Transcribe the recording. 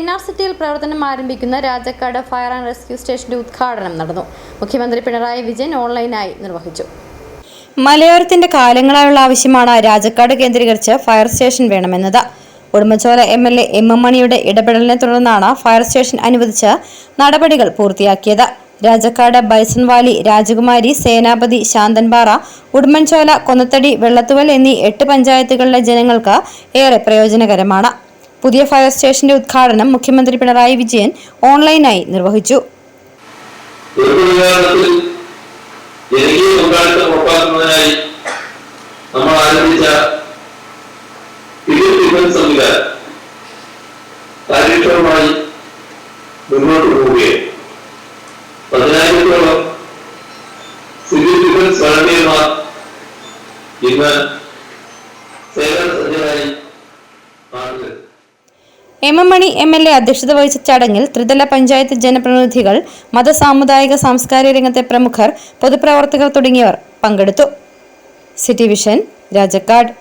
NRCTയിൽ പ്രവർത്തനം ആരംഭിക്കുന്ന Rajakkad fire and rescue സ്റ്റേഷന്റെ ഉദ്ഘാടനം നടന്നു. മുഖ്യമന്ത്രി പിണറായി വിജയൻ ഓൺലൈനായി നിർവഹിച്ചു. മലയോരത്തിന്റെ കാലങ്ങളായുള്ള ആവശ്യമാണ് രാജക്കാട് കേന്ദ്രീകരിച്ച് ഫയർ സ്റ്റേഷൻ വേണമെന്നത്. Udumbanchola MLA M. മണിയുടെ ഇടപെടലിനെ തുടർന്നാണ് ഫയർ സ്റ്റേഷൻ അനുവദിച്ച് നടപടികൾ പൂർത്തിയാക്കിയത്. രാജക്കാട്, ബൈസൺവാലി, രാജകുമാരി, സേനാപതി, ശാന്തൻപാറ, ഉടുമ്പൻചോല, കൊന്നത്തടി, വെള്ളത്തുവൽ എന്നീ 8 പഞ്ചായത്തുകളിലെ ജനങ്ങൾക്ക് ഏറെ പ്രയോജനകരമാണ്. പുതിയ ഫയർ സ്റ്റേഷന്റെ ഉദ്ഘാടനം മുഖ്യമന്ത്രി പിണറായി വിജയൻ ഓൺലൈനായി നിർവഹിച്ചു. മുന്നോട്ട് പോവുകയാണ്. 10,000-ഓളം സിവിൽ ഡിഫൻസ് വളണ്ടിയർമാർ ഇന്ന് സേവനസജ്ജരായി മാറുന്നത്. M. മണി MLA അധ്യക്ഷത വഹിച്ച ചടങ്ങിൽ ത്രിതല പഞ്ചായത്ത് ജനപ്രതിനിധികൾ, മത, സാമുദായിക, സാംസ്കാരിക രംഗത്തെ പ്രമുഖർ, പൊതുപ്രവർത്തകർ തുടങ്ങിയവർ പങ്കെടുത്തു. City vision, Rajakkad.